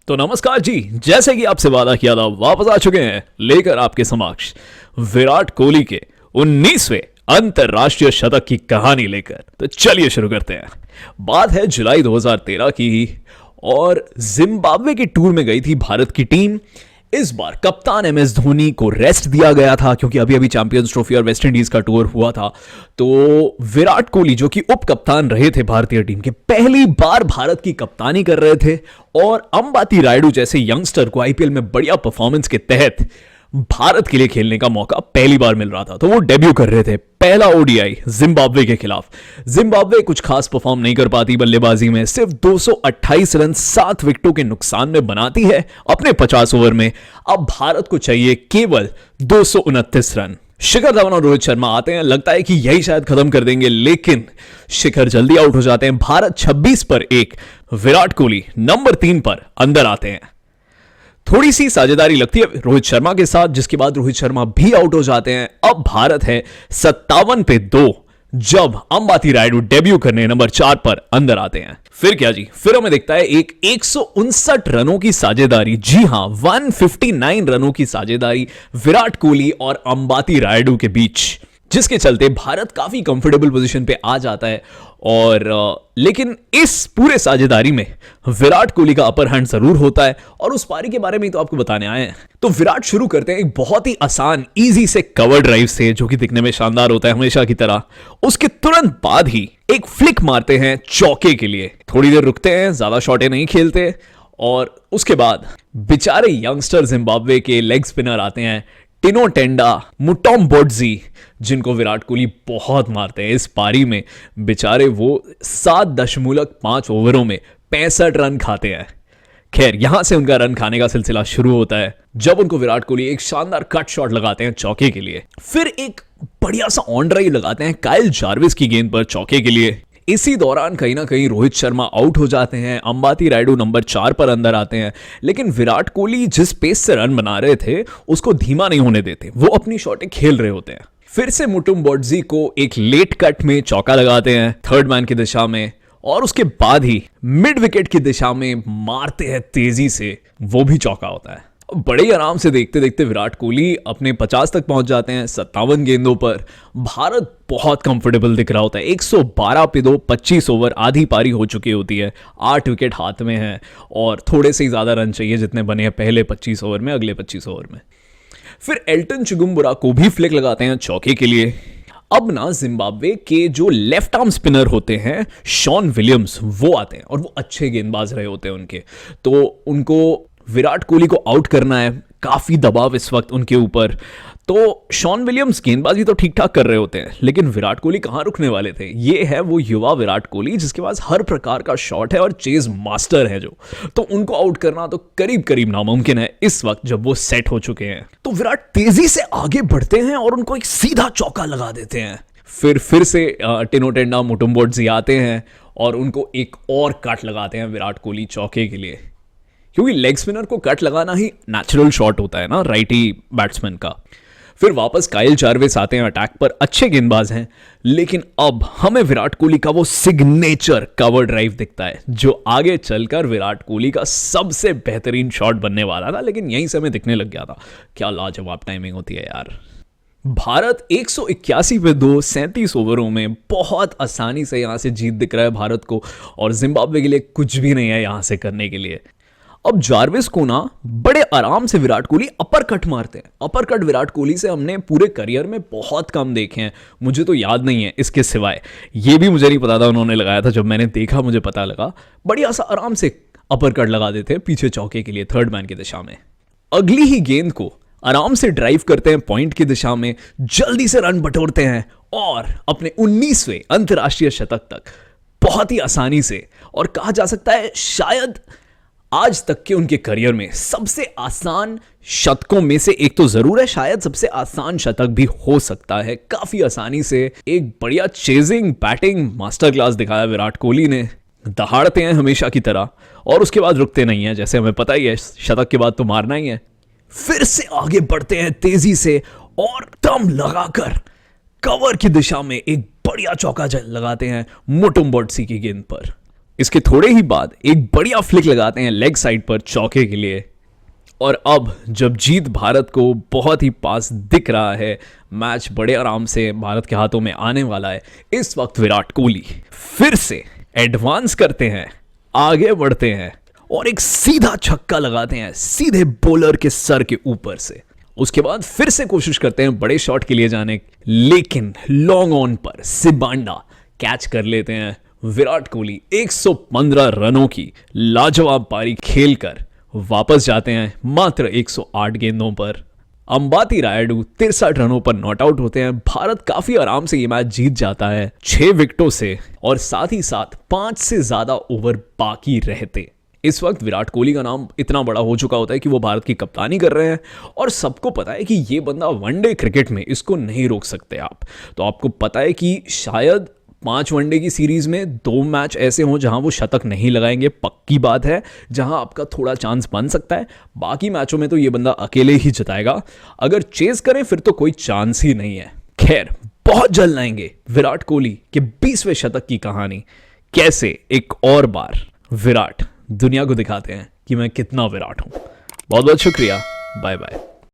तो नमस्कार जी, जैसे कि आपसे वादा किया था वापस आ चुके हैं लेकर आपके समक्ष विराट कोहली के 19वें अंतरराष्ट्रीय शतक की कहानी लेकर। तो चलिए शुरू करते हैं। बात है जुलाई 2013 की ही और जिम्बाब्वे के टूर में गई थी भारत की टीम। इस बार कप्तान एम एस धोनी को रेस्ट दिया गया था क्योंकि अभी अभी चैंपियंस ट्रॉफी और वेस्ट इंडीज का टूर हुआ था। तो विराट कोहली जो कि उप कप्तान रहे थे भारतीय टीम के, पहली बार भारत की कप्तानी कर रहे थे और अंबाती रायडू जैसे यंगस्टर को आईपीएल में बढ़िया परफॉर्मेंस के तहत भारत के लिए खेलने का मौका पहली बार मिल रहा था। तो वो डेब्यू कर रहे थे, पहला ओडीआई जिम्बाब्वे के खिलाफ। जिम्बाब्वे कुछ खास परफॉर्म नहीं कर पाती बल्लेबाजी में, सिर्फ 228 रन 7 विकेटों के नुकसान में बनाती है अपने 50 ओवर में। अब भारत को चाहिए केवल 229 रन। शिखर धवन और रोहित शर्मा आते हैं, लगता है कि यही शायद खत्म कर देंगे, लेकिन शिखर जल्दी आउट हो जाते हैं। भारत 26 पर 1, विराट कोहली नंबर 3 पर अंदर आते हैं। थोड़ी सी साझेदारी लगती है रोहित शर्मा के साथ, जिसके बाद रोहित शर्मा भी आउट हो जाते हैं। अब भारत है 57 पे 2 जब अंबाती रायडू डेब्यू करने नंबर 4 पर अंदर आते हैं। फिर क्या जी, फिर हमें दिखता है एक 159 रनों की साझेदारी, जी हां 159 रनों की साझेदारी विराट कोहली और अंबाती रायडू के बीच, जिसके चलते भारत काफी कंफर्टेबल पोजीशन पे आ जाता है। और लेकिन इस पूरे साझेदारी में विराट कोहली का अपर हैंड जरूर होता है और उस पारी के बारे में तो आपको बताने आए हैं। तो विराट शुरू करते हैं एक बहुत ही आसान इजी से कवर ड्राइव से, जो कि दिखने में शानदार होता है हमेशा की तरह। उसके तुरंत बाद ही एक फ्लिक मारते हैं चौके के लिए, थोड़ी देर रुकते हैं, ज्यादा शॉटें नहीं खेलते और उसके बाद बेचारे यंगस्टर जिम्बाब्वे के लेग स्पिनर आते हैं, टिनो टेंडा, मुटोम्बोट्जी, जिनको विराट कोहली बहुत मारते हैं इस पारी में। बेचारे वो 7.5 ओवरों में 65 रन खाते हैं। खैर, यहां से उनका रन खाने का सिलसिला शुरू होता है जब उनको विराट कोहली एक शानदार कट शॉट लगाते हैं चौके के लिए। फिर एक बढ़िया सा ऑन ड्राइव लगाते हैं काइल जार्विस की गेंद पर चौके के लिए। इसी दौरान कहीं ना कहीं रोहित शर्मा आउट हो जाते हैं, अंबाती रायडू नंबर 4 पर अंदर आते हैं। लेकिन विराट कोहली जिस पेस से रन बना रहे थे उसको धीमा नहीं होने देते, वो अपनी शॉटें खेल रहे होते हैं। फिर से मुटुम्बोट्जी को एक लेट कट में चौका लगाते हैं थर्ड मैन की दिशा में और उसके बाद ही मिड विकेट की दिशा में मारते हैं तेजी से, वो भी चौका होता है। बड़े ही आराम से देखते देखते विराट कोहली अपने 50 तक पहुंच जाते हैं 57 गेंदों पर। भारत बहुत कंफर्टेबल दिख रहा होता है, 112 पे 2, 25 ओवर, आधी पारी हो चुकी होती है, 8 विकेट हाथ में है और थोड़े से ही ज्यादा रन चाहिए जितने बने हैं पहले 25 ओवर में, अगले 25 ओवर में। फिर एल्टन चिगुम्बुरा को भी फ्लिक लगाते हैं चौके के लिए। अब ना जिम्बाब्वे के जो लेफ्ट आर्म स्पिनर होते हैं शॉन विलियम्स, वो आते हैं और वो अच्छे गेंदबाज रहे होते हैं उनके, तो उनको विराट कोहली को आउट करना है, काफी दबाव इस वक्त उनके ऊपर। तो शॉन विलियम्स गेंदबाजी तो ठीक ठाक कर रहे होते हैं, लेकिन विराट कोहली कहां रुकने वाले थे। ये है वो युवा विराट कोहली जिसके पास हर प्रकार का शॉट है और चेज मास्टर है जो, तो उनको आउट करना तो करीब करीब नामुमकिन है इस वक्त जब वो सेट हो चुके हैं। तो विराट तेजी से आगे बढ़ते हैं और उनको एक सीधा चौका लगा देते हैं। फिर से टिनो टेंडा, मुटुम्बोट्जी आते हैं और उनको एक और कट लगाते हैं विराट कोहली चौके के लिए, क्योंकि लेग स्पिनर को कट लगाना ही नेचुरल शॉट होता है ना राइटी बैट्समैन का। फिर वापस काइल जार्विस आते हैं अटैक पर, अच्छे गेंदबाज हैं, लेकिन अब हमें विराट कोहली का वो सिग्नेचर कवर ड्राइव दिखता है जो आगे चलकर विराट कोहली का सबसे बेहतरीन शॉट बनने वाला था, लेकिन यहीं से हमें दिखने लग गया था। क्या लाजवाब टाइमिंग होती है यार। भारत 181 पे 2, 37 ओवरों में बहुत आसानी से यहां से जीत दिख रहा है भारत को और जिम्बाब्वे के लिए कुछ भी नहीं है यहां से करने के लिए। अब जार्विस को ना बड़े आराम से विराट कोहली अपर कट मारते हैं। अपर कट विराट कोहली से हमने पूरे करियर में बहुत कम देखे हैं, मुझे तो याद नहीं है इसके सिवाय। ये भी मुझे नहीं पता था उन्होंने लगाया था, जब मैंने देखा मुझे पता लगा। बढ़िया सा आराम से अपर कट लगा देते हैं पीछे चौके के लिए थर्ड मैन की दिशा में। अगली ही गेंद को आराम से ड्राइव करते हैं पॉइंट की दिशा में, जल्दी से रन बटोरते हैं और अपने 19वें अंतरराष्ट्रीय शतक तक बहुत ही आसानी से, और कहा जा सकता है शायद आज तक के उनके करियर में सबसे आसान शतकों में से एक तो जरूर है, शायद सबसे आसान शतक भी हो सकता है। काफी आसानी से एक बढ़िया चेजिंग बैटिंग मास्टर क्लास दिखाया विराट कोहली ने। दहाड़ते हैं हमेशा की तरह और उसके बाद रुकते नहीं है, जैसे हमें पता ही है शतक के बाद तो मारना ही है। फिर से आगे बढ़ते हैं तेजी से और दम लगाकर कवर की दिशा में एक बढ़िया चौका लगाते हैं मुटुम्बोट्जी की गेंद पर। इसके थोड़े ही बाद एक बढ़िया फ्लिक लगाते हैं लेग साइड पर चौके के लिए। और अब जब जीत भारत को बहुत ही पास दिख रहा है, मैच बड़े आराम से भारत के हाथों में आने वाला है, इस वक्त विराट कोहली फिर से एडवांस करते हैं, आगे बढ़ते हैं और एक सीधा छक्का लगाते हैं सीधे बॉलर के सर के ऊपर से। उसके बाद फिर से कोशिश करते हैं बड़े शॉट के लिए जाने, लेकिन लॉन्ग ऑन पर सिबांडा कैच कर लेते हैं। विराट कोहली 115 रनों की लाजवाब पारी खेलकर वापस जाते हैं मात्र 108 गेंदों पर। अंबाती रायडू 63 रनों पर नॉट आउट होते हैं। भारत काफी आराम से ये मैच जीत जाता है 6 विकेटों से, और साथ ही साथ 5 से ज्यादा ओवर बाकी रहते। इस वक्त विराट कोहली का नाम इतना बड़ा हो चुका होता है कि वो भारत की कप्तानी कर रहे हैं, और सबको पता है कि ये बंदा वनडे क्रिकेट में इसको नहीं रोक सकते आप। तो आपको पता है कि शायद 5 वनडे की सीरीज में 2 मैच ऐसे हों जहां वो शतक नहीं लगाएंगे, पक्की बात है, जहां आपका थोड़ा चांस बन सकता है। बाकी मैचों में तो ये बंदा अकेले ही जिताएगा। अगर चेस करें फिर तो कोई चांस ही नहीं है। खैर, बहुत जल्द आएंगे विराट कोहली के 20वें शतक की कहानी। कैसे एक और बार विराट दुनिया को दिखाते हैं कि मैं कितना विराट हूं। बहुत बहुत शुक्रिया, बाय बाय।